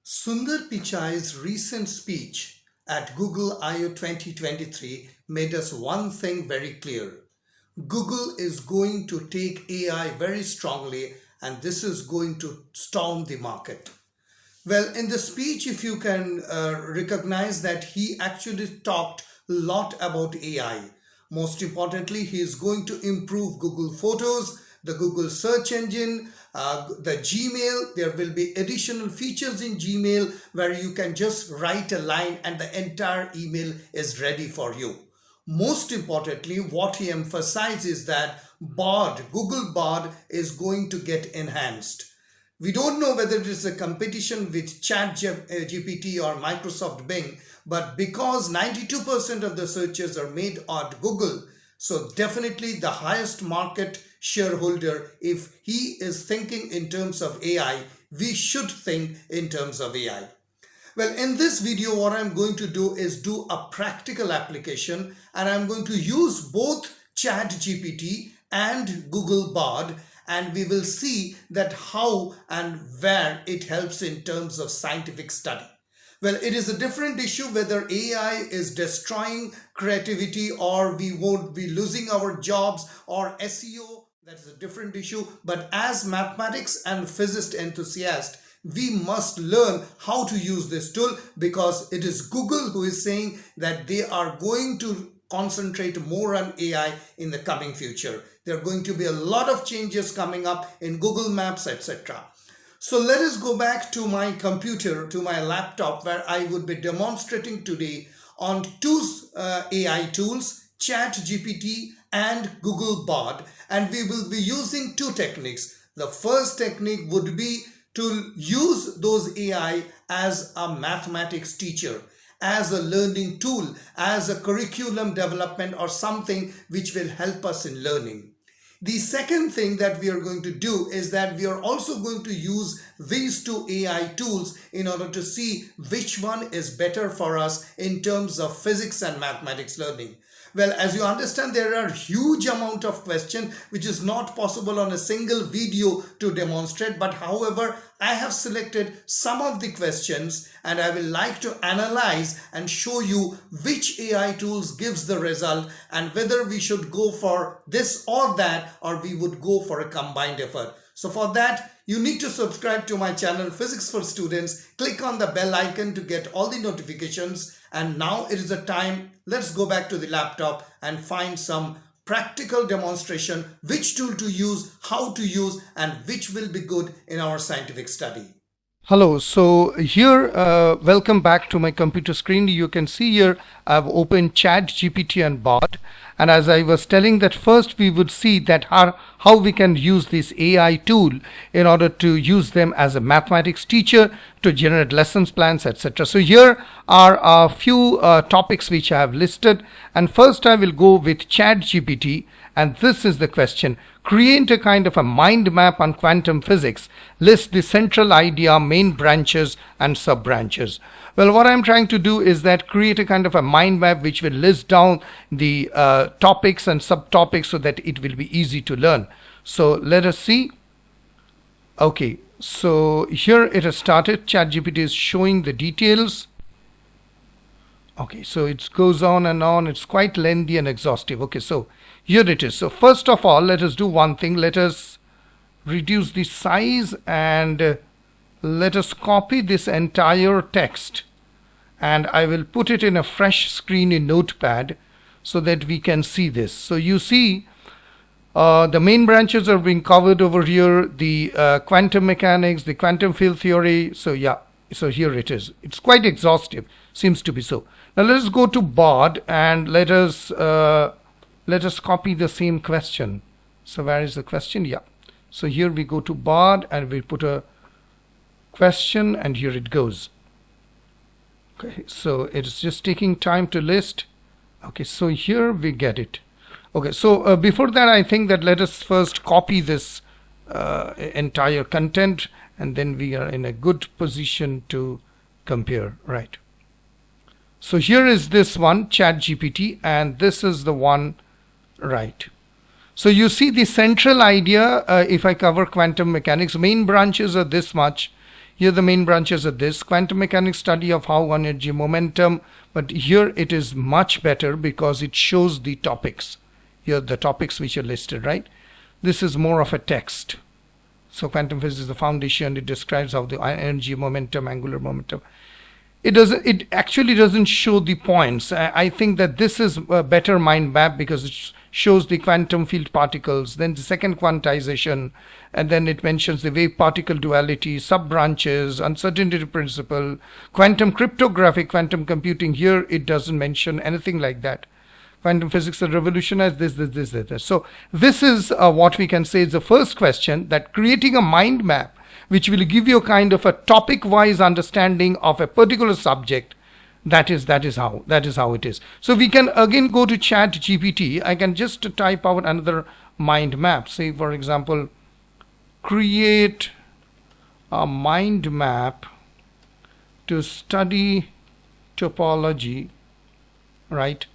Sundar Pichai's recent speech at Google I/O 2023 made us one thing very clear. Google is going to take AI very strongly, and this is going to storm the market. Well, in the speech, if you can recognize that he actually talked a lot about AI. Most importantly, he is going to improve Google Photos, the Google search engine, the Gmail. There will be additional features in Gmail where you can just write a line and the entire email is ready for you. Most importantly, what he emphasized is that Bard, Google Bard is going to get enhanced. We don't know whether it is a competition with ChatGPT or Microsoft Bing, but because 92% of the searches are made at Google, so definitely the highest market shareholder, if he is thinking in terms of AI, we should think in terms of AI. Well, in this video, what I'm going to do is do a practical application, and I'm going to use both ChatGPT and Google Bard, and we will see that how and where it helps in terms of scientific study. Well, it is a different issue whether AI is destroying creativity or we won't be losing our jobs or SEO. That is a different issue. But as mathematics and physicist enthusiasts, we must learn how to use this tool, because it is Google who is saying that they are going to concentrate more on AI in the coming future. There are going to be a lot of changes coming up in Google Maps, etc. So let us go back to my computer, to my laptop, where I would be demonstrating today on two AI tools, ChatGPT and Google Bard, and we will be using two techniques. The first technique would be to use those AI as a mathematics teacher, as a learning tool, as a curriculum development or something which will help us in learning. The second thing that we are going to do is that we are also going to use these two AI tools in order to see which one is better for us in terms of physics and mathematics learning. Well, as you understand, there are huge amount of questions which is not possible on a single video to demonstrate, but however, I have selected some of the questions and I will like to analyze and show you which AI tools gives the result and whether we should go for this or that, or we would go for a combined effort. So for that, you need to subscribe to my channel Physics for Students. Click on the bell icon to get all the notifications. And now it is the time. Let's go back to the laptop and find some practical demonstration, which tool to use, how to use, and which will be good in our scientific study. Hello, so here, welcome back to my computer screen. You can see here I've opened ChatGPT and Bard, and as I was telling that first we would see that how we can use this AI tool in order to use them as a mathematics teacher to generate lessons plans, etc. So here are a few topics which I have listed, and first I will go with ChatGPT, and this is the question. Create a kind of a mind map on quantum physics. List the central idea, main branches and sub branches. Well, what I'm trying to do is that create a kind of a mind map which will list down the topics and subtopics so that it will be easy to learn. So let us see. Okay, so here it has started. ChatGPT is showing the details. Okay, so it goes on and on. It's quite lengthy and exhaustive. Okay, so here it is. So first of all, let us do one thing. Let us reduce the size and let us copy this entire text. And I will put it in a fresh screen in Notepad so that we can see this. So you see the main branches are being covered over here. The quantum mechanics, the quantum field theory. So yeah, so here it is. It's quite exhaustive. Seems to be so. Now let us go to Bard and let us copy the same question. So where is the question? Yeah. So here we go to Bard and we put a question, and here it goes. Okay, so it's just taking time to list. Okay, so here we get it. Okay, so before that, I think that let us first copy this entire content, and then we are in a good position to compare, right? So here is this one, ChatGPT, and this is the one, right? So you see the central idea, if I cover quantum mechanics, main branches are this much. Here the main branches are this: quantum mechanics, study of how energy, momentum. But here it is much better because it shows the topics. Here the topics which are listed, right? This is more of a text. So quantum physics is the foundation. It describes how the energy, momentum, angular momentum. It actually doesn't show the points. I think that this is a better mind map because it shows the quantum field particles, then the second quantization, and then it mentions the wave particle duality, sub branches, uncertainty principle, quantum cryptography, quantum computing. Here it doesn't mention anything like that. Quantum physics has revolutionized this. So this is what we can say is the first question, that creating a mind map which will give you a kind of a topic-wise understanding of a particular subject. That is how it is. So we can again go to ChatGPT. I can just type out another mind map. Say for example, create a mind map to study topology, right?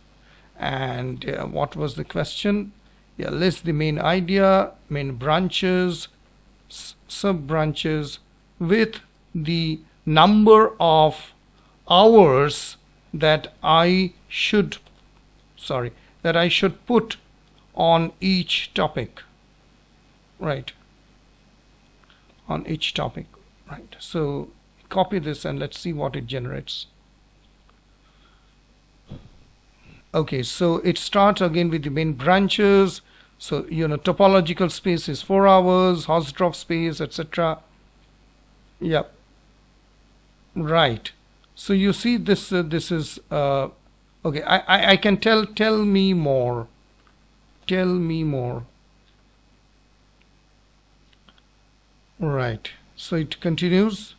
And what was the question? Yeah, list the main idea, main branches, sub branches with the number of hours that I should put on each topic, right? On each topic, right? So copy this and let's see what it generates. Okay, so it starts again with the main branches. So topological space is 4 hours, Hausdorff space, etc. Yeah, right. So you see this is okay. I can tell me more. Tell me more. Right. So it continues.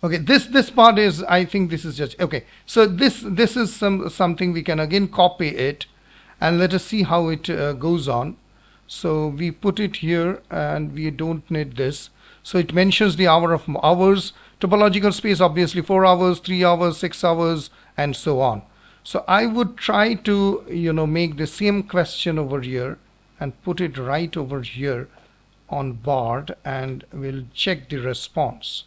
Okay, this part is, I think this is just okay. So this is something we can again copy it, and let us see how it goes on. So we put it here, and we don't need this. So it mentions the hours. Topological space obviously 4 hours, 3 hours, 6 hours, and so on. So I would try to make the same question over here and put it right over here on Bard, and we'll check the response.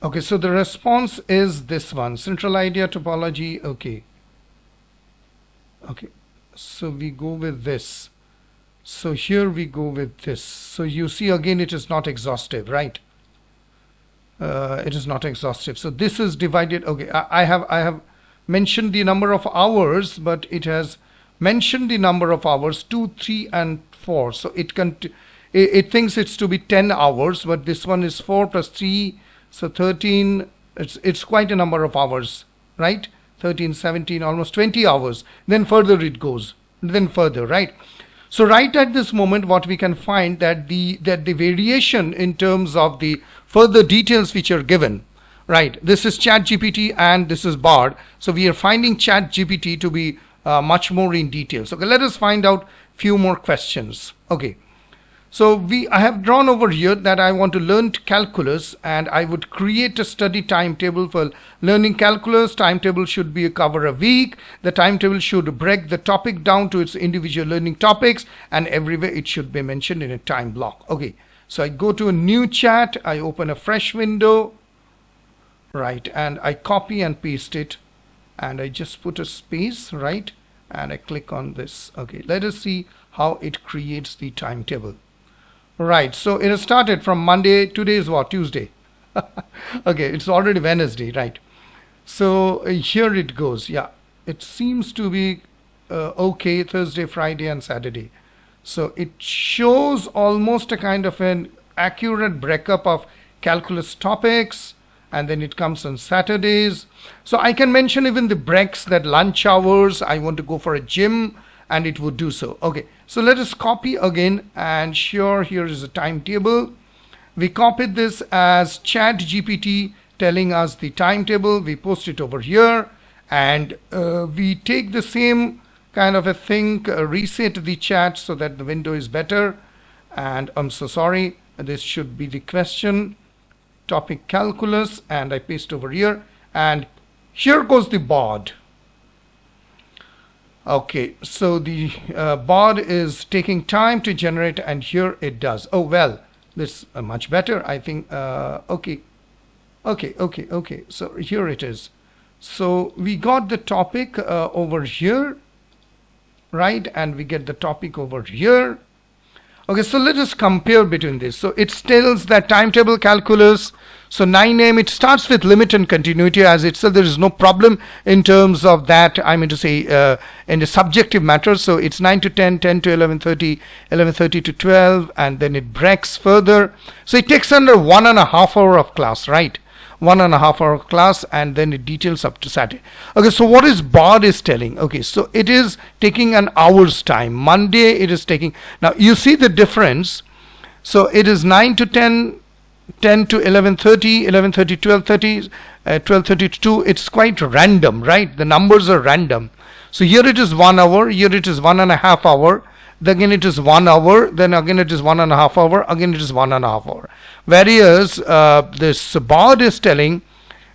Okay, so the response is this one: central idea, topology. Okay, so we go with this. So here we go with this. So you see again it is not exhaustive, right? It is not exhaustive. So this is divided. Okay, I have mentioned the number of hours, but it has mentioned the number of hours 2, 3, and 4. So it thinks it's to be 10 hours, but this one is 4 plus 3. So 13, it's quite a number of hours, right? 13, 17, almost 20 hours. Then further it goes, then further, right? So right at this moment, what we can find that the variation in terms of the further details which are given, right? This is ChatGPT and this is Bard. So we are finding ChatGPT to be much more in detail. So okay, let us find out few more questions. Okay. So I have drawn over here that I want to learn calculus, and I would create a study timetable for learning calculus. Timetable should cover a week. The timetable should break the topic down to its individual learning topics, and everywhere it should be mentioned in a time block. Okay, so I go to a new chat, I open a fresh window, right, and I copy and paste it, and I just put a space, right, and I click on this. Okay, let us see how it creates the timetable. Right, so it has started from Monday. Today is what? Tuesday. Okay, it's already Wednesday, right? So here it goes. Yeah, it seems to be okay. Thursday, Friday, and Saturday. So it shows almost a kind of an accurate breakup of calculus topics, and then it comes on Saturdays. So I can mention even the breaks, that lunch hours, I want to go for a gym, and it would do so. Okay, so let us copy again, and here is a timetable. We copied this as ChatGPT telling us the timetable. We post it over here, and we take the same kind of a thing, reset the chat so that the window is better. And I'm so sorry, this should be the question, topic calculus, and I paste over here, and here goes the Bard. Okay, so the Bard is taking time to generate, and here it does. Oh well, this is much better, I think. Okay. So here it is. So we got the topic over here, right? And we get the topic over here. Okay, so let us compare between this. So it tells that timetable calculus. So 9 a.m. it starts with limit and continuity as itself. There is no problem in terms of that. I mean to say in the subjective matter. So it's 9 to 10, 10 to 11:30, 11:30 to 12, and then it breaks further. So it takes under 1.5 hours of class, right? 1.5 hour class, and then it details up to Saturday. Okay, so what is Bard is telling? Okay, so it is taking an hour's time. Monday it is taking, now you see the difference. So it is 9 to 10, 10 to 11:30, 11:30, 12:30, 12:30 to 2. It's quite random, right? The numbers are random. So here it is 1 hour, here it is 1.5 hour, then again it is 1 hour, then again it is 1.5 hour, again it is 1.5 hour. Whereas this Bard is telling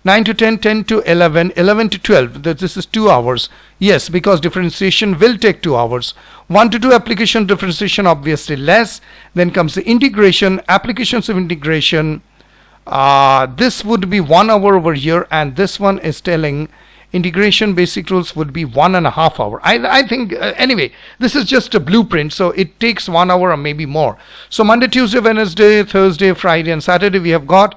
9 to 10, 10 to 11, 11 to 12, this is 2 hours. Yes, because differentiation will take 2 hours. 1 to 2 application differentiation obviously less. Then comes the integration, applications of integration. This would be 1 hour over here, and this one is telling integration basic rules would be 1.5 hour. I think anyway, this is just a blueprint, so it takes 1 hour or maybe more. So Monday, Tuesday, Wednesday, Thursday, Friday and Saturday we have got.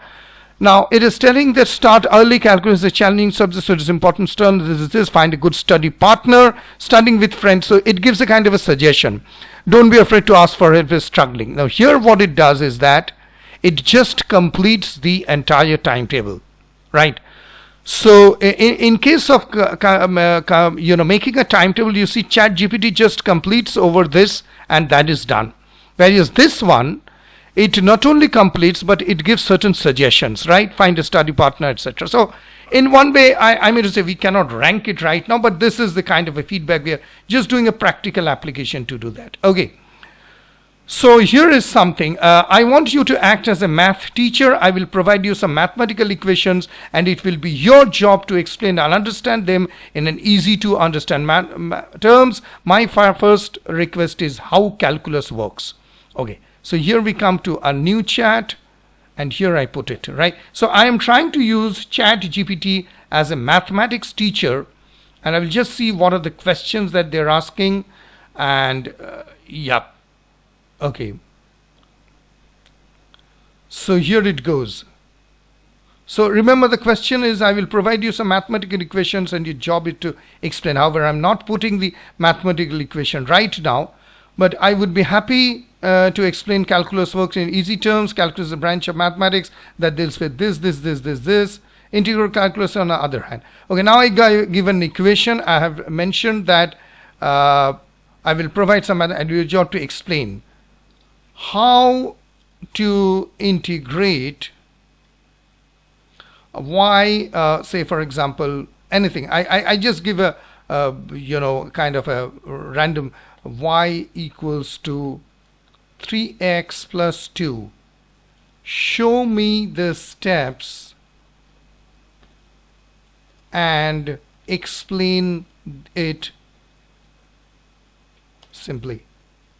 Now it is telling that start early, calculus is a challenging subject, so it is important to learn this, find a good study partner, studying with friends. So it gives a kind of a suggestion. Don't be afraid to ask for help if you're struggling. Now here what it does is that it just completes the entire timetable, right? So in case of making a timetable, you see ChatGPT just completes over this and that is done. Whereas this one, it not only completes but it gives certain suggestions, right? Find a study partner, etc. So in one way, I mean to say we cannot rank it right now, but this is the kind of a feedback. We are just doing a practical application to do that. Okay. So here is something. I want you to act as a math teacher. I will provide you some mathematical equations and it will be your job to explain and understand them in an easy to understand terms. My first request is how calculus works. Okay, so here we come to a new chat and here I put it, right? So I am trying to use ChatGPT as a mathematics teacher, and I will just see what are the questions that they're asking. And yeah. Okay, so here it goes. So remember, the question is I will provide you some mathematical equations and your job is to explain. However, I'm not putting the mathematical equation right now, but I would be happy to explain calculus works in easy terms. Calculus is a branch of mathematics that deals with this. Integral calculus on the other hand. Okay, now I give an equation. I have mentioned that I will provide some and your job to explain how to integrate y, say for example anything. I just give a kind of a random y equals to 3x plus 2. Show me the steps and explain it simply,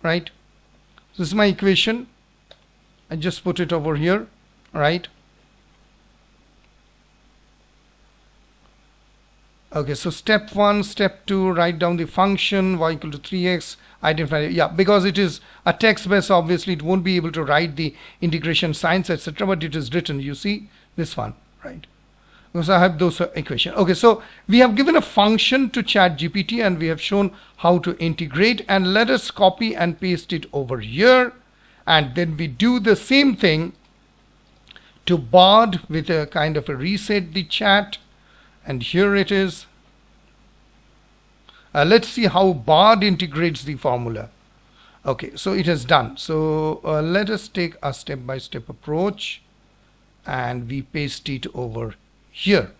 right? This is my equation. I just put it over here, right? Okay, so step 1, step 2, write down the function y equal to 3x, identify, yeah, because it is a text based, obviously it won't be able to write the integration signs, etc., but it is written, you see this one, right? Because I have those equations. Okay, so we have given a function to ChatGPT and we have shown how to integrate, and let us copy and paste it over here, and then we do the same thing to Bard with a kind of a reset the chat, and here it is. Let's see how Bard integrates the formula. Okay, so it has done. So let us take a step-by-step approach and we paste it over here.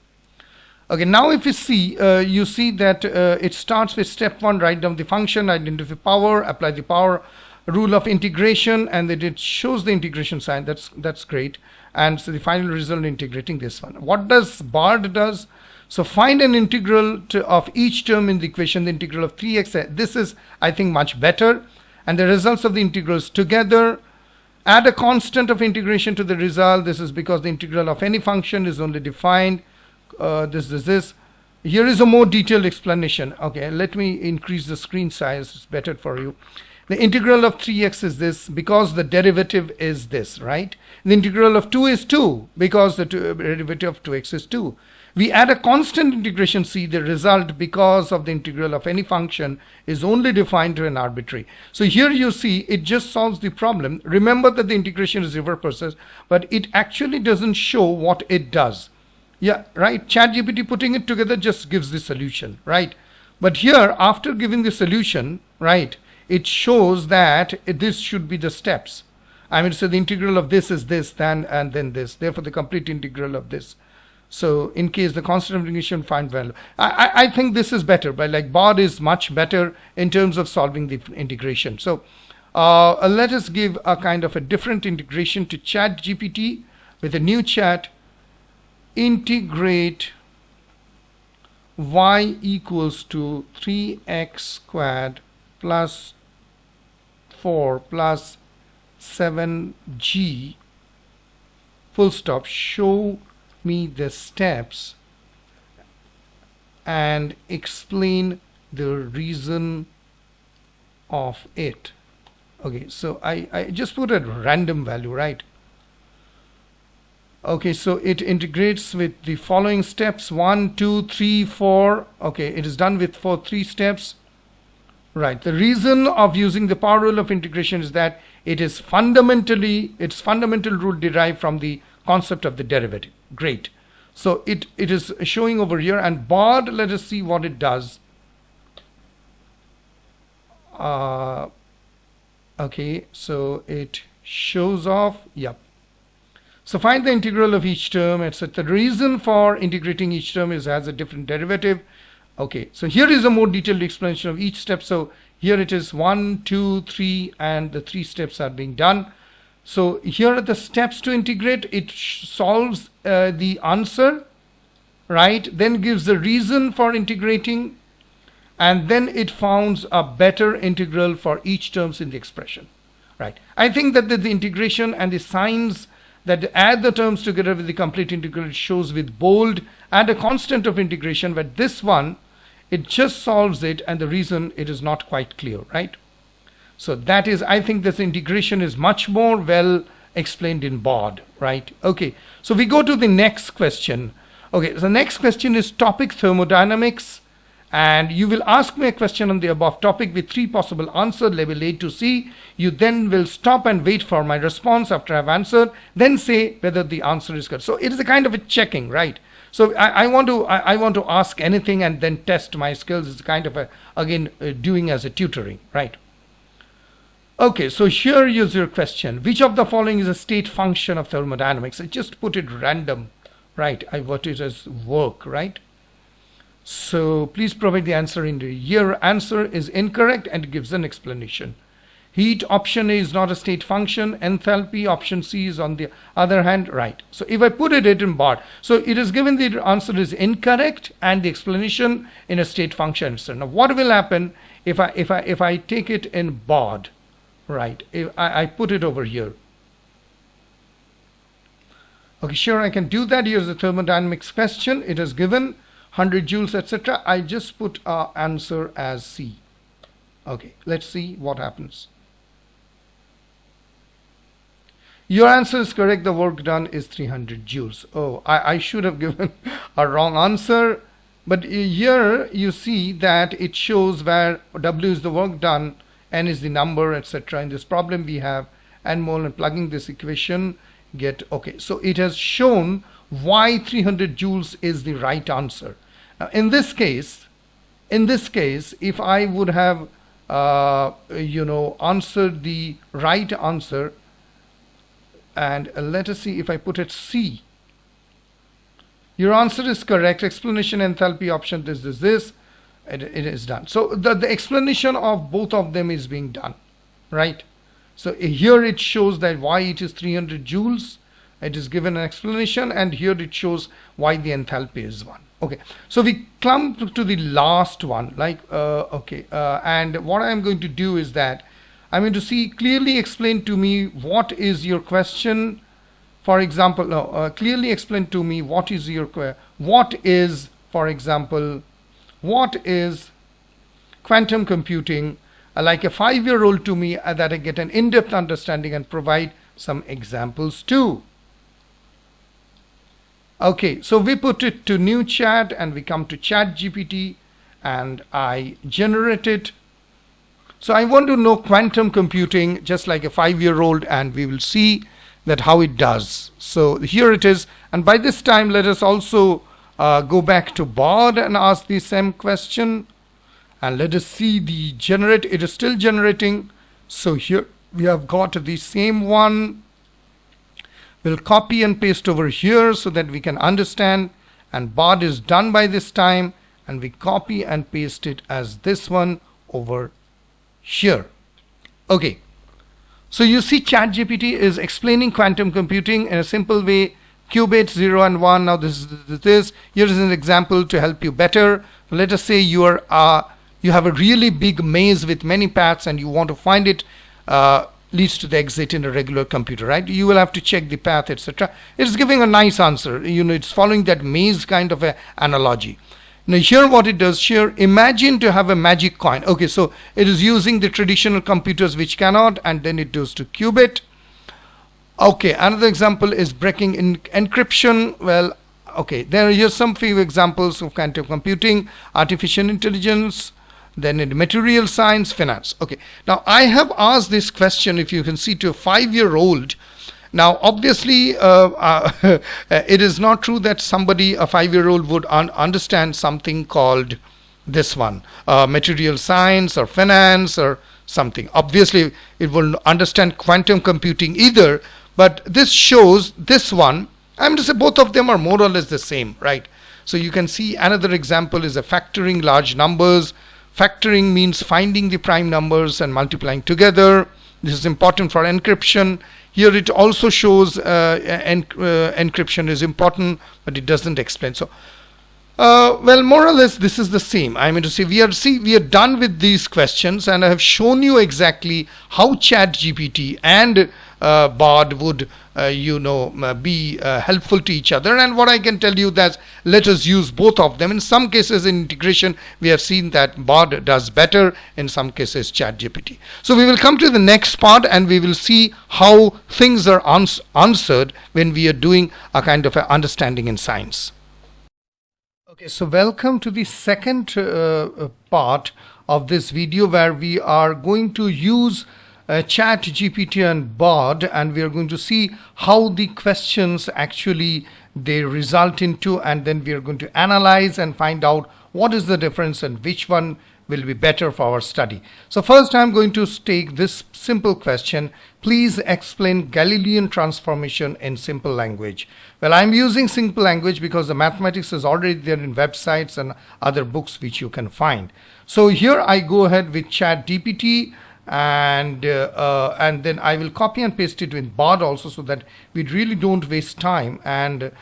Okay, now if you see, you see that it starts with step 1, write down the function, identify power, apply the power rule of integration, and then it shows the integration sign. That's great. And so the final result integrating this one. What does Bard does? So find an integral of each term in the equation, the integral of 3x. This is, I think, much better. And the results of the integrals together. Add a constant of integration to the result. This is because the integral of any function is only defined. This. Here is a more detailed explanation. Okay, let me increase the screen size. It's better for you. The integral of 3x is this because the derivative is this, right? The integral of 2 is 2 because the derivative of 2x is 2. We add a constant integration c, the result because of the integral of any function is only defined to an arbitrary. So here you see it just solves the problem. Remember that the integration is reverse process, but it actually doesn't show what it does. Yeah, right? ChatGPT putting it together just gives the solution, right? But here, after giving the solution, right, it shows that this should be the steps. I mean, so the integral of this is this, then and then this. Therefore, the complete integral of this. So in case the constant of integration find value. I think this is better, but like Bard is much better in terms of solving the integration. So let us give a kind of a different integration to ChatGPT with a new chat. Integrate y equals to 3x squared plus 4 plus 7g full stop. Show me the steps and explain the reason of it. Okay, so I just put a random value, right? Okay, so it integrates with the following steps: 1, 2, 3, 4. Okay, it is done with 3 steps. Right. The reason of using the power rule of integration is that it is its fundamental rule derived from the concept of the derivative. Great. So it is showing over here, and Bard, let us see what it does. Okay, so it shows off. Yep. So find the integral of each term, etc. The reason for integrating each term is has a different derivative. Okay, so here is a more detailed explanation of each step. So here it is 1, 2, 3, and the 3 steps are being done. So here are the steps to integrate. It solves the answer, right? Then gives the reason for integrating, and then it founds a better integral for each terms in the expression, right? I think that the integration and the signs that add the terms together with the complete integral shows with bold and a constant of integration, but this one, it just solves it, and the reason it is not quite clear, right? So that is, I think this integration is much more well explained in Bard, right? Okay, so we go to the next question. Okay, so the next question is topic thermodynamics, and you will ask me a question on the above topic with 3 possible answers, level A to C. You then will stop and wait for my response after I've answered, then say whether the answer is correct. So it is a kind of a checking, right? So I want to ask anything and then test my skills. It's kind of a, again, doing as a tutoring, right? Okay, so here is your question. Which of the following is a state function of thermodynamics? I just put it random, right? I put it as work, right? So please provide the answer in the your answer is incorrect and gives an explanation. Heat, option A, is not a state function. Enthalpy, option C, is on the other hand right. So if I put it in Bard, so it is given the answer is incorrect and the explanation in a state function. So now what will happen if I take it in Bard? Right, if I put it over here. Okay, sure, I can do that. Here's the thermodynamics question. It is given 100 joules, etc. I just put our answer as C. Okay, let's see what happens. Your answer is correct. The work done is 300 joules. Oh, I should have given a wrong answer. But here you see that it shows where W is the work done, N is the number, etc. In this problem we have N mole, and plugging this equation get, okay, so it has shown why 300 joules is the right answer. Now in this case, if I would have answered the right answer, and let us see if I put it C. Your answer is correct. Explanation, enthalpy, option this. It is done. So the explanation of both of them is being done, right? So here it shows that why it is 300 joules, it is given an explanation, and here it shows why the enthalpy is 1. Okay, so we come to the last one, like and what I'm going to do is that I'm going to see, clearly explain to me what is your question. For example, clearly explain to me what is your for example, what is quantum computing, like a 5-year-old to me, that I get an in-depth understanding and provide some examples too. Okay, so we put it to new chat and we come to ChatGPT and I generate it. So I want to know quantum computing just like a 5-year-old, and we will see that how it does. So here it is, and by this time let us also go back to Bard and ask the same question, and let us see the generate. It is still generating. So here we have got the same one. We'll copy and paste over here so that we can understand, and Bard is done by this time, and we copy and paste it as this one over here. Okay, so you see ChatGPT is explaining quantum computing in a simple way. Qubits 0 and 1. Now this. Here is an example to help you better. Let us say you have a really big maze with many paths and you want to find it leads to the exit in a regular computer, right? You will have to check the path, etc. It's giving a nice answer. It's following that maze kind of a analogy. Now here what it does, here imagine to have a magic coin. Okay, so it is using the traditional computers which cannot, and then it goes to qubit. Okay, another example is breaking in encryption. Well, okay, there are here some few examples of quantum computing, artificial intelligence, then in material science, finance. Okay, now I have asked this question, if you can see, to a 5-year-old. Now obviously it is not true that somebody, a 5-year-old, would understand something called this one, material science or finance or something. Obviously it will understand quantum computing either, but this shows this one. I'm going to say both of them are more or less the same, right? So you can see another example is a factoring large numbers. Factoring means finding the prime numbers and multiplying together. This is important for encryption. Here it also shows encryption is important, but it doesn't explain. So, well, more or less this is the same. I mean to say we are done with these questions, and I have shown you exactly how ChatGPT and Bard would be helpful to each other. And what I can tell you that let us use both of them. In some cases in integration we have seen that Bard does better, in some cases ChatGPT. So we will come to the next part and we will see how things are answered when we are doing a kind of a understanding in science. Okay, so welcome to the second part of this video, where we are going to use ChatGPT and Bard, and we are going to see how the questions actually they result into, and then we are going to analyze and find out what is the difference and which one will be better for our study. So first I'm going to take this simple question: please explain Galilean transformation in simple language. Well, I'm using simple language because the mathematics is already there in websites and other books which you can find. So here I go ahead with ChatGPT, and then I will copy and paste it with Bard also, so that we really don't waste time. And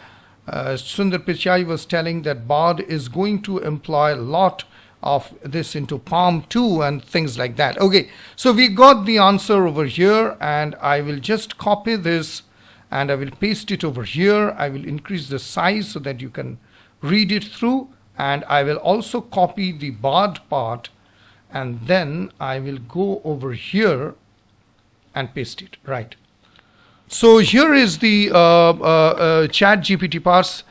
Sundar Pichai was telling that Bard is going to employ a lot of this into Palm 2 and things like that. Okay, so we got the answer over here, and I will just copy this and I will paste it over here. I will increase the size so that you can read it through, and I will also copy the Bard part, and then I will go over here and paste it. Right. So here is the ChatGPT parts.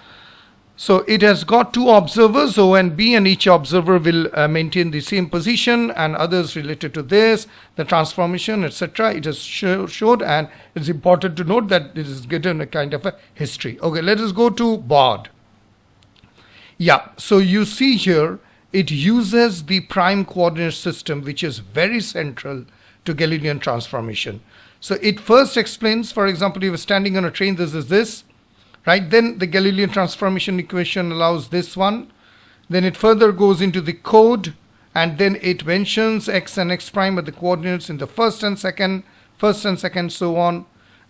So it has got two observers, O and B, and each observer will maintain the same position, and others related to this, the transformation, etc. It has showed, and it's important to note that this is given a kind of a history. Okay, let us go to Bard. Yeah, so you see here it uses the prime coordinate system, which is very central to Galilean transformation. So it first explains, for example, you were standing on a train, this is this. Right, then the Galilean transformation equation allows this one. Then it further goes into the code, and then it mentions x and x prime are the coordinates in the first and second, so on.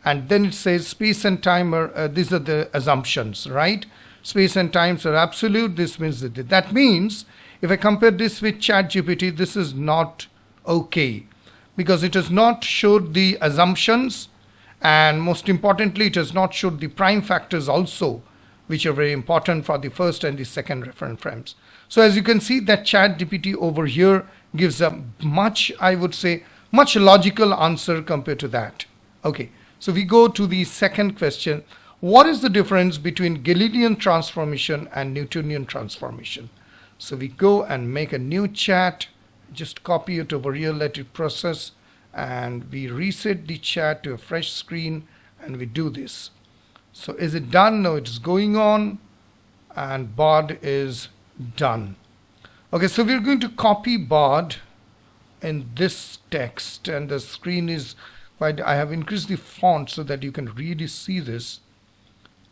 and then it says space and time are, these are the assumptions, right? Space and times are absolute. This means that means if I compare this with ChatGPT, this is not okay, because it has not showed the assumptions, and most importantly, it has not showed the prime factors also, which are very important for the first and the second reference frames. So as you can see that ChatGPT over here gives a much, I would say, much logical answer compared to that. Okay, so we go to the second question. What is the difference between Galilean transformation and Newtonian transformation? So we go and make a new chat, just copy it over here, let it process, and we reset the chat to a fresh screen, and we do this. So is it done? No, it's going on, and Bard is done. Okay, so we're going to copy Bard in this text, and the screen is quite, I have increased the font so that you can really see this.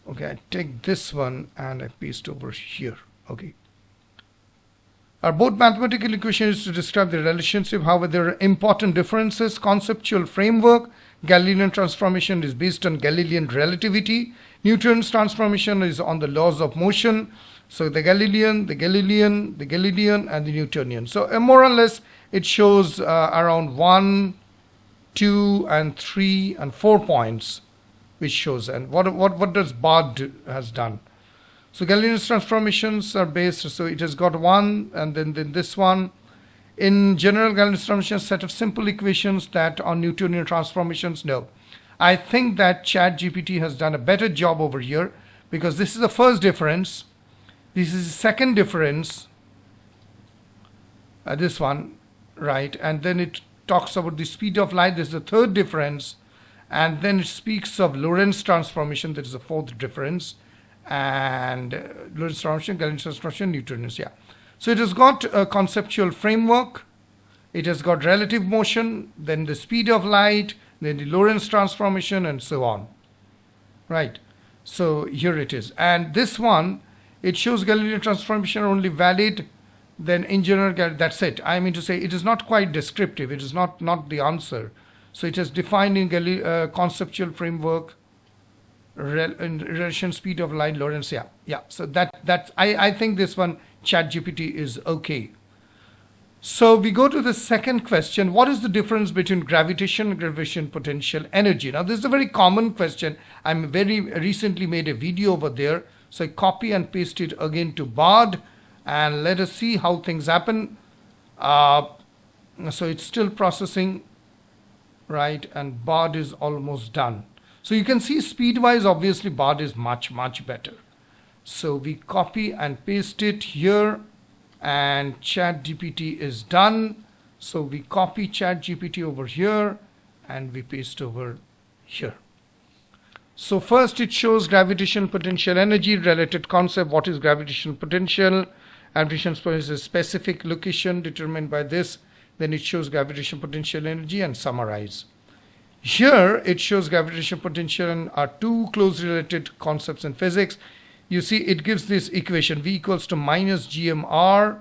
Okay, I take this one and I paste over here. Okay. Our both mathematical equation is to describe the relationship. However, there are important differences. Conceptual framework. Galilean transformation is based on Galilean relativity. Newton's transformation is on the laws of motion. So the Galilean, and the Newtonian. So more or less it shows around 1, 2, and 3, and 4 points, which shows. And what does Bard has done? So Galilean's transformations are based, so it has got one, and then this one. In general, Galilean's transformation set of simple equations that are Newtonian transformations. No, I think that ChatGPT has done a better job over here, because this is the first difference. This is the second difference. This one, right? And then it talks about the speed of light. This is the third difference, and then it speaks of Lorentz transformation. That is the fourth difference. And Lorentz transformation, Galilean transformation, Newtonian. Yeah. So it has got a conceptual framework. It has got relative motion, then the speed of light, then the Lorentz transformation, and so on. Right. So here it is. And this one, it shows Galilean transformation are only valid. Then in general, that's it. I mean to say, it is not quite descriptive. It is not the answer. So it is defined in conceptual framework, in relation speed of light, Lorentz. Yeah. So I think this one ChatGPT is okay. So we go to the second question. What is the difference between gravitation and gravitation potential energy? Now this is a very common question. I very recently made a video over there. So I copy and paste it again to Bard, and let us see how things happen. So it's still processing, right? And Bard is almost done. So you can see speed-wise, obviously Bard is much better. So we copy and paste it here, and ChatGPT is done. So we copy ChatGPT over here, and we paste over here. So first it shows gravitational potential energy, related concept. What is gravitational potential? Gravitational potential is a specific location determined by this. Then it shows gravitational potential energy and summarize. Here it shows gravitational potential are two closely related concepts in physics. You see it gives this equation V equals to minus GMR.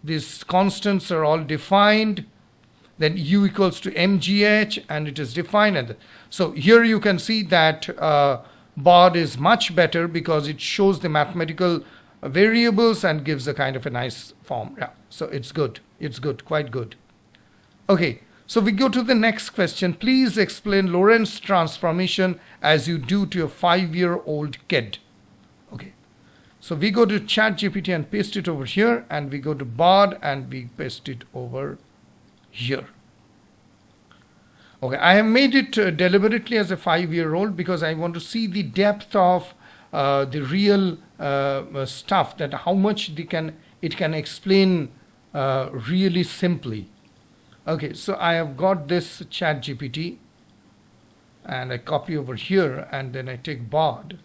These constants are all defined. Then U equals to mgh, and it is defined. And so here you can see that Bard is much better because it shows the mathematical variables and gives a kind of a nice form. Yeah, so it's good, quite good. Okay, so we go to the next question. Please explain Lorentz transformation as you do to a 5-year-old kid. Okay, so we go to ChatGPT and paste it over here, and we go to Bard and we paste it over here. Okay, I have made it deliberately as a 5-year-old because I want to see the depth of the real stuff, that how much it can explain really simply. Okay, so I have got this ChatGPT, and I copy over here, and then I take Bard,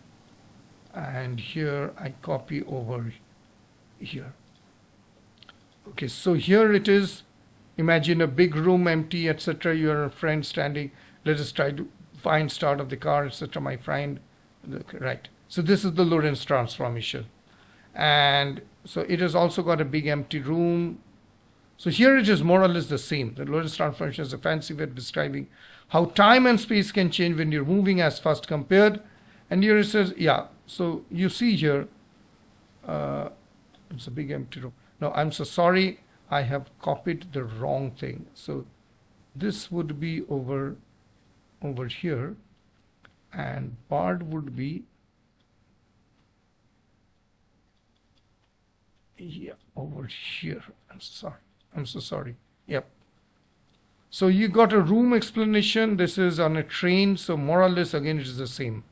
and here I copy over here. Okay, so here it is. Imagine a big room empty, etc. Your friend standing. Let us try to find start of the car, etc. My friend, right. So this is the Lorentz transformation, and so it has also got a big empty room. So here it is more or less the same. The Lorentz transformation is a fancy way of describing how time and space can change when you're moving as fast compared. And here it says, yeah, so you see here, it's a big empty row. No, I'm so sorry, I have copied the wrong thing. So this would be over here, and Bard would be over here. I'm so sorry. Yep. So you got a room explanation. This is on a train, so more or less again it is the same.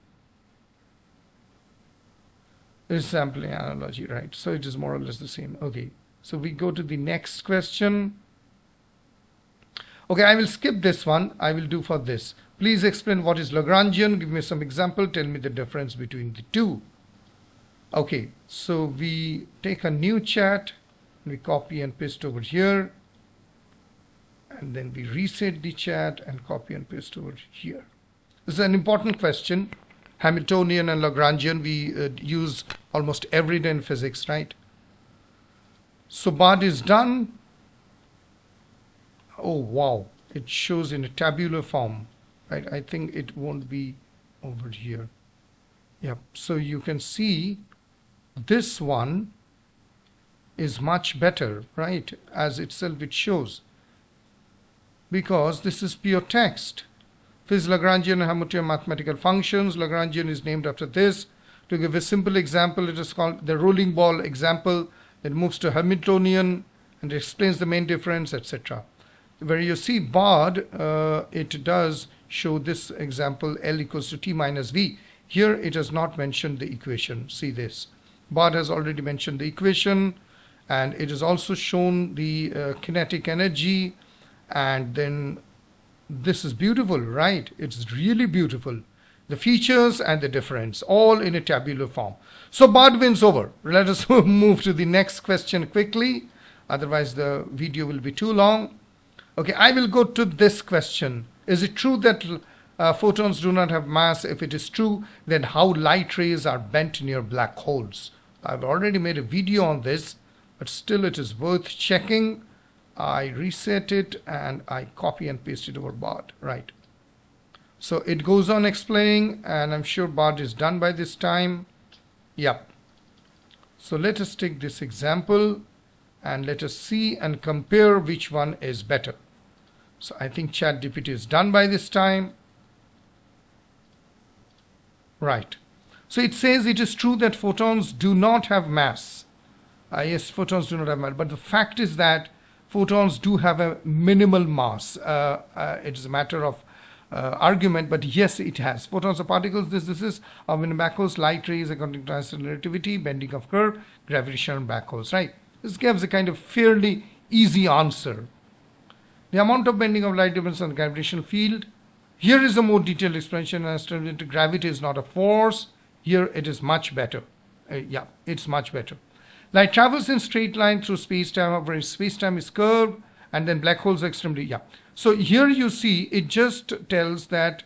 This is sampling analogy, right? So it is more or less the same. Okay. So we go to the next question. Okay, I will skip this one. I will do for this. Please explain what is Lagrangian. Give me some example. Tell me the difference between the two. Okay, so we take a new chat. We copy and paste over here. And then we reset the chat and copy and paste over here. This is an important question. Hamiltonian and Lagrangian we use almost every day in physics, right? So Bard is done. Oh wow, it shows in a tabular form, right? I think it won't be over here. Yep, so you can see this one is much better, right? As itself it shows, because this is pure text. This is Lagrangian and Hamiltonian mathematical functions. Lagrangian is named after this. To give a simple example, it is called the rolling ball example. It moves to Hamiltonian and explains the main difference, etc. Where you see Bard, it does show this example, L equals to T minus V. Here it has not mentioned the equation. See this. Bard has already mentioned the equation, and it is also shown the kinetic energy, and then this is beautiful, right? It's really beautiful. The features and the difference, all in a tabular form. So Bard wins over. Let us move to the next question quickly. Otherwise the video will be too long. Okay, I will go to this question. Is it true that photons do not have mass? If it is true, then how light rays are bent near black holes? I've already made a video on this, but still it is worth checking. I reset it and I copy and paste it over Bard, right? So it goes on explaining, and I'm sure Bard is done by this time. Yep. So let us take this example and let us see and compare which one is better. So I think ChatGPT is done by this time. Right. So it says it is true that photons do not have mass. Yes, photons do not have mass, but the fact is that photons do have a minimal mass. It is a matter of argument, but yes, it has. Photons are particles. This is in black holes, light rays according to Einstein's relativity, bending of curve, gravitational black holes, right? This gives a kind of fairly easy answer. The amount of bending of light depends on the gravitational field. Here is a more detailed explanation as to gravity is not a force. Here it is much better. Yeah, it's much better. Light travels in straight line through space-time, however space-time is curved, and then black holes are extremely, yeah. So here you see it just tells that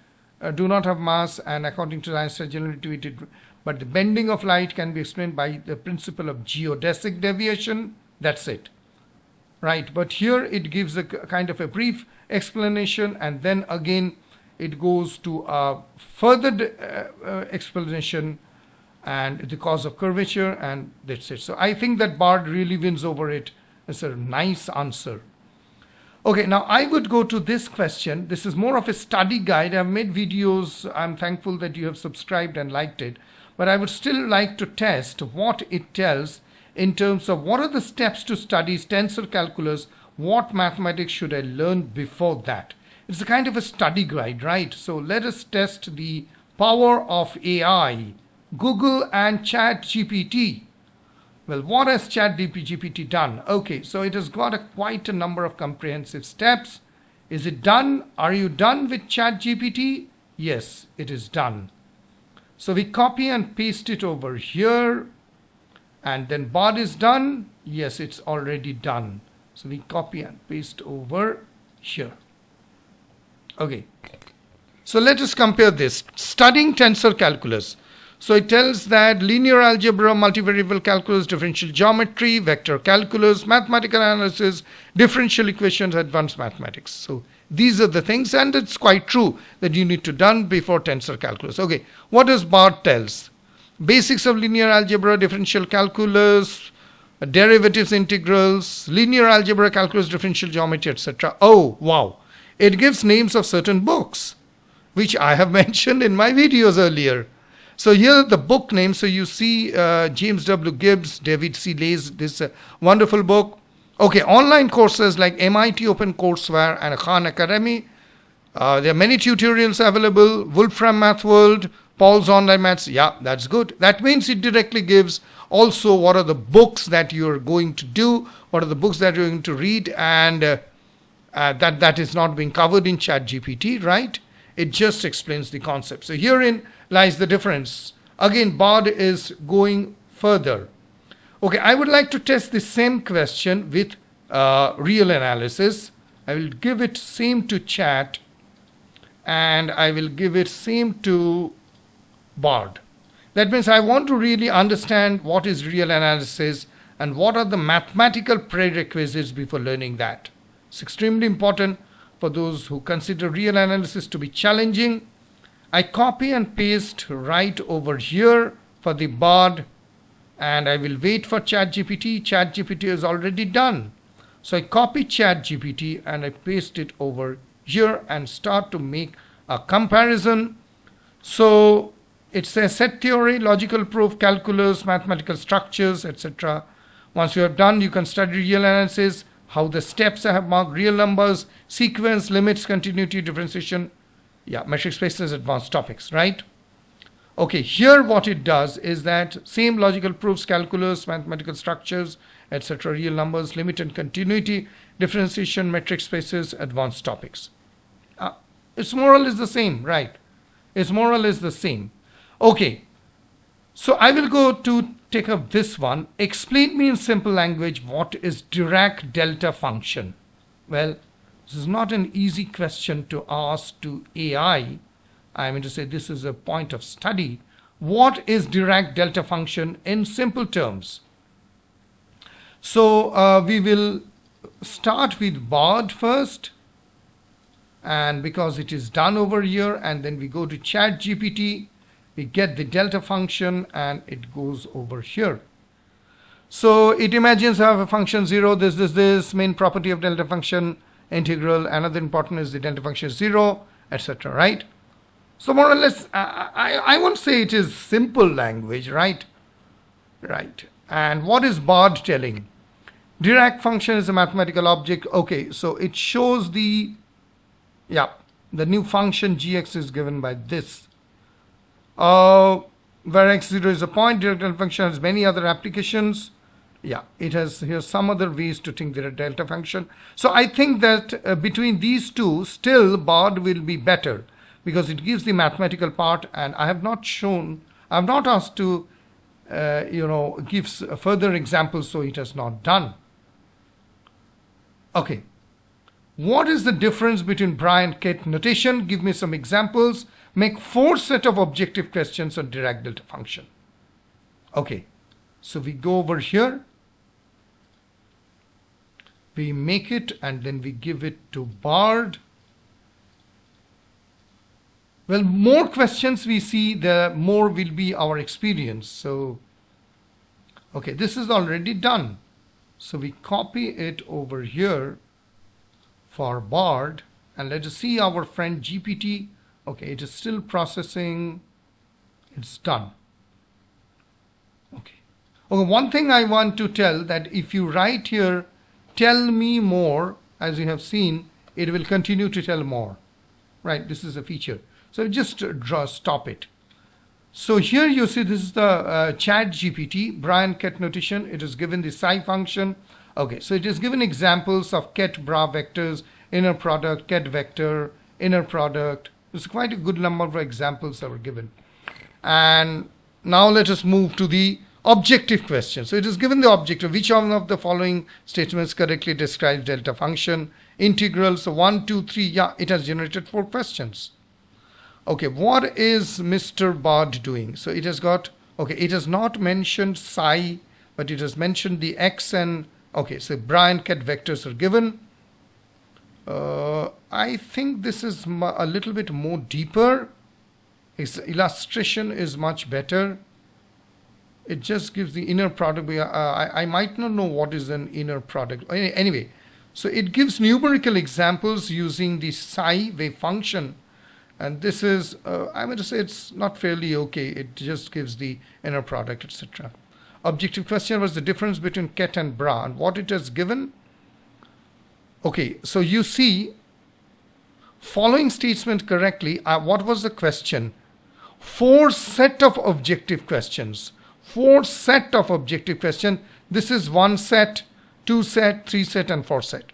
do not have mass, and according to Einstein's general relativity, but the bending of light can be explained by the principle of geodesic deviation. That's it, right? But here it gives a kind of a brief explanation, and then again it goes to a further explanation and the cause of curvature, and that's it. So I think that Bard really wins over it. It's a nice answer. Okay, now I would go to this question. This is more of a study guide. I've made videos. I'm thankful that you have subscribed and liked it. But I would still like to test what it tells in terms of what are the steps to study tensor calculus, what mathematics should I learn before that. It's a kind of a study guide, right? So let us test the power of AI, Google and ChatGPT. Well, what has ChatGPT done? Okay, so it has got quite a number of comprehensive steps. Is it done? Are you done with ChatGPT? Yes, it is done. So we copy and paste it over here, and then Bard is done. Yes, it's already done. So we copy and paste over here. Okay, so let us compare this. Studying tensor calculus. So it tells that linear algebra, multivariable calculus, differential geometry, vector calculus, mathematical analysis, differential equations, advanced mathematics. So these are the things, and it's quite true that you need to done before tensor calculus. Okay, what does Bard tells? Basics of linear algebra, differential calculus, derivatives, integrals, linear algebra, calculus, differential geometry, etc. Oh, wow. It gives names of certain books, which I have mentioned in my videos earlier. So here are the book names. So you see James W. Gibbs, David C. Lays, this wonderful book. Okay, online courses like MIT OpenCourseWare and Khan Academy. There are many tutorials available. Wolfram Math World, Paul's Online Maths. Yeah, that's good. That means it directly gives also what are the books that you're going to do, what are the books that you're going to read, and that is not being covered in ChatGPT, right? It just explains the concept. So herein lies the difference. Again, Bard is going further. Okay, I would like to test the same question with real analysis. I will give it same to chat, and I will give it same to Bard. That means I want to really understand what is real analysis and what are the mathematical prerequisites before learning that. It's extremely important for those who consider real analysis to be challenging. I copy and paste right over here for the Bard, and I will wait for ChatGPT. ChatGPT is already done. So I copy ChatGPT and I paste it over here and start to make a comparison. So it says set theory, logical proof, calculus, mathematical structures, etc. Once you have done, you can study real analysis, how the steps I have marked, real numbers, sequence, limits, continuity, differentiation, metric spaces, advanced topics, right? Okay, here what it does is that same logical proofs, calculus, mathematical structures, etc., real numbers, limit and continuity, differentiation, metric spaces, advanced topics. It's more or less the same, right? It's more or less the same. Okay, so I will go to take up this one. Explain me in simple language what is Dirac delta function. Well, this is not an easy question to ask to AI. I mean to say this is a point of study. What is Dirac delta function in simple terms? So we will start with Bard first, and because it is done over here, and then we go to ChatGPT, we get the delta function and it goes over here. So it imagines I have a function 0, this main property of delta function, integral, another important is the delta function 0, etc., right? So more or less, I won't say it is simple language, right? Right. And what is Bard telling? Dirac function is a mathematical object. Okay, so it shows the new function gx is given by this. Where x0 is a point, Dirac delta function has many other applications. It has here some other ways to think the delta function. So I think that between these two, still Bard will be better because it gives the mathematical part, and I have not asked to, give further examples, so it has not done. Okay. What is the difference between Bra and Ket notation? Give me some examples. Make 4 set of objective questions on Dirac delta function. Okay, so we go over here. We make it and then we give it to Bard. Well, more questions we see, the more will be our experience. So, okay, this is already done. So we copy it over here for Bard, and let us see our friend GPT. Okay, it is still processing. It's done. Okay. One thing I want to tell that if you write here, tell me more, as you have seen, it will continue to tell more. Right, this is a feature. So just stop it. So here you see this is the ChatGPT, Bra and Ket notation. It is given the psi function. Okay, so it is given examples of Ket Bra vectors, inner product, Ket vector, inner product. It's quite a good number of examples that were given. And now let us move to the objective question. So it is given the objective. Which one of the following statements correctly describes delta function? Integral. So 1, 2, 3. Yeah, it has generated 4 questions. Okay, what is Mr. Bard doing? So it has got, okay, it has not mentioned psi, but it has mentioned the x and, okay, so Bra and Ket vectors are given. I think this is a little bit more deeper. Its illustration is much better. It just gives the inner product. I might not know what is an inner product. Anyway, so it gives numerical examples using the psi wave function. And this is, I'm going to say it's not fairly okay. It just gives the inner product, etc. Objective question was the difference between Ket and Bra. And what it has given? Okay, so you see, following statement correctly, what was the question? 4 set of objective questions. 4 set of objective question. This is 1 set, 2 set, 3 set, and 4 set.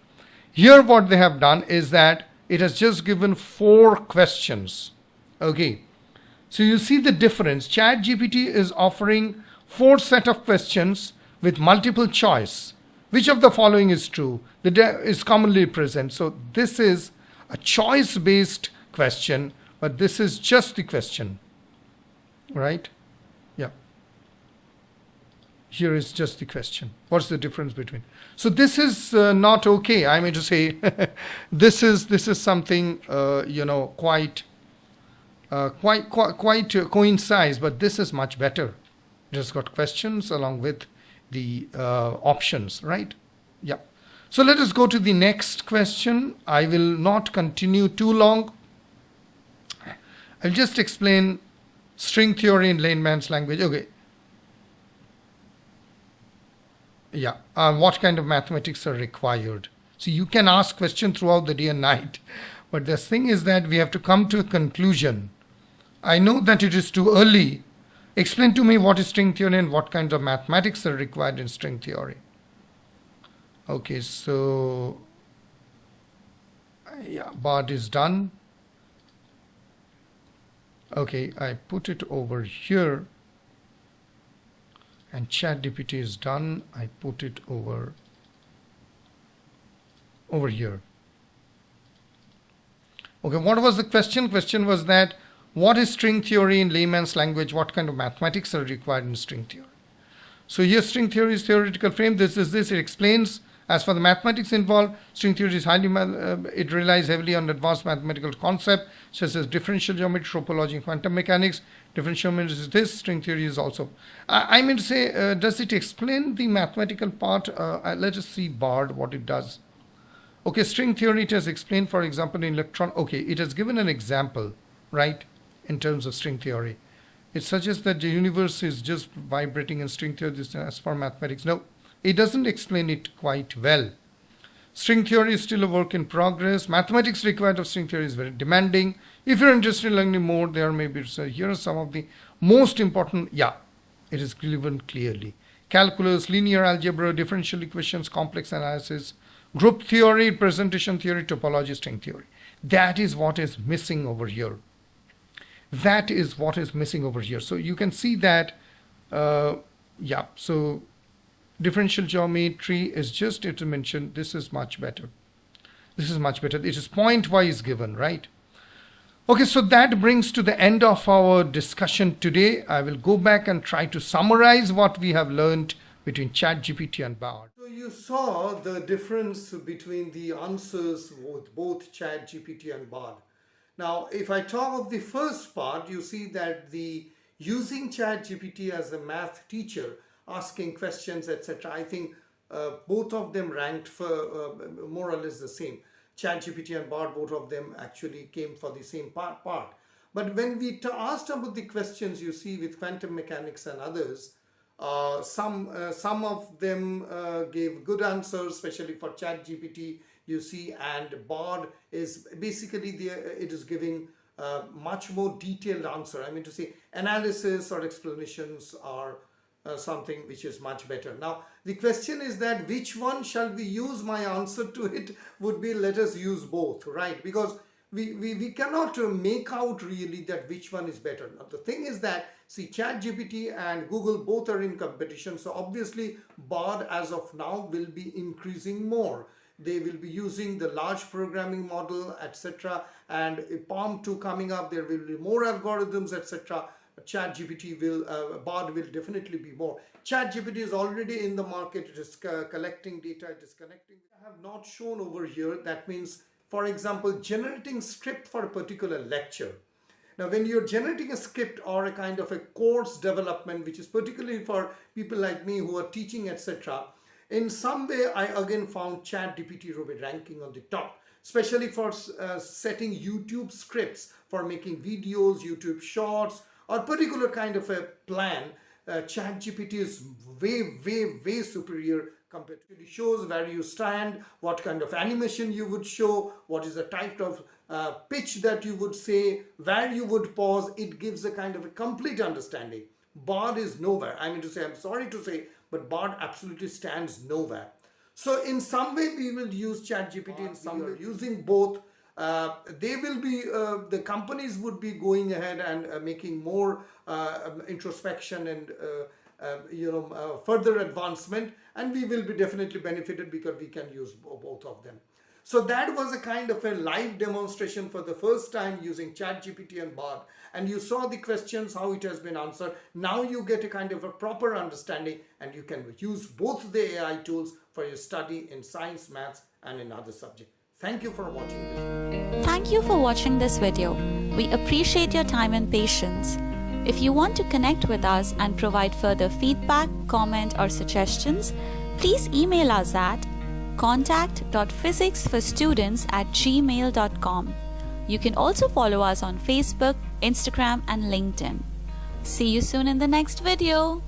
Here what they have done is that it has just given 4 questions. Okay. So you see the difference. ChatGPT is offering 4 set of questions with multiple choice. Which of the following is true? The is commonly present. So this is a choice-based question, but this is just the question. Right? Yeah. Here is just the question. What's the difference between? So this is not okay. I mean to say, this is something quite coincides, but this is much better. It has got questions along with the options, right? Yeah. So let us go to the next question. I will not continue too long. I'll just explain string theory in layman's language. Okay. Yeah. What kind of mathematics are required? So you can ask questions throughout the day and night. But the thing is that we have to come to a conclusion. I know that it is too early. Explain to me what is string theory and what kinds of mathematics are required in string theory. Okay, so yeah, Bard is done. Okay, I put it over here. And ChatGPT is done. I put it over here. Okay, what was the question? Question was that what is string theory in layman's language? What kind of mathematics are required in string theory? So here string theory is theoretical frame. This is this. It explains as for the mathematics involved, string theory is it relies heavily on advanced mathematical concepts such as differential geometry, topology, and quantum mechanics. Differential geometry is this. String theory is also. I mean to say, does it explain the mathematical part? Let us see Bard what it does. Okay, string theory it has explained, for example, in electron. Okay, it has given an example, right, in terms of string theory. It suggests that the universe is just vibrating in string theory as for mathematics. No, it doesn't explain it quite well. String theory is still a work in progress. Mathematics required of string theory is very demanding. If you're interested in learning more, there may be, so here are some of the most important, yeah, it is given clearly. Calculus, linear algebra, differential equations, complex analysis, group theory, presentation theory, topology, string theory. That is what is missing over here. That is what is missing over here. So you can see that, yeah, so differential geometry is just, it mentioned, this is much better. This is much better. It is point-wise given, right? Okay, so that brings to the end of our discussion today. I will go back and try to summarize what we have learned between ChatGPT and Bard. So you saw the difference between the answers with both ChatGPT and Bard. Now, if I talk of the first part, you see that the using ChatGPT as a math teacher, asking questions, etc. I think both of them ranked for more or less the same. ChatGPT and Bard, both of them actually came for the same part. But when we asked about the questions, you see with quantum mechanics and others, some of them gave good answers, especially for ChatGPT, you see, and Bard is basically it is giving much more detailed answer. I mean to say analysis or explanations are something which is much better. Now the question is that which one shall we use? My answer to it would be let us use both, right? Because we cannot make out really that which one is better. Now the thing is that see, ChatGPT and Google both are in competition, so obviously Bard as of now will be increasing more. they will be using the large programming model, etc. And PaLM 2 coming up, there will be more algorithms, etc. ChatGPT will, Bard will definitely be more. ChatGPT is already in the market. It is collecting data, it is connecting. I have not shown over here. That means, for example, generating script for a particular lecture. Now, when you're generating a script or a kind of a course development, which is particularly for people like me who are teaching, etc., in some way, I again found ChatGPT will be ranking on the top, especially for setting YouTube scripts for making videos, YouTube shorts, or particular kind of a plan. ChatGPT is way superior compared to. It shows where you stand, what kind of animation you would show, what is the type of pitch that you would say, where you would pause. It gives a kind of a complete understanding. Bard is nowhere. I mean to say, I'm sorry to say, but Bard absolutely stands nowhere. So in some way we will use ChatGPT, in some way using both. They will be, the companies would be going ahead and making more introspection and further advancement, and we will be definitely benefited because we can use both of them. So that was a kind of a live demonstration for the first time using ChatGPT and Bard, and you saw the questions, how it has been answered. Now you get a kind of a proper understanding, and you can use both the AI tools for your study in science, maths, and in other subjects. Thank you for watching this. Thank you for watching this video. We appreciate your time and patience. If you want to connect with us and provide further feedback, comment, or suggestions, please email us at contact.physicsforstudents@gmail.com. You can also follow us on Facebook, Instagram, and LinkedIn. See you soon in the next video.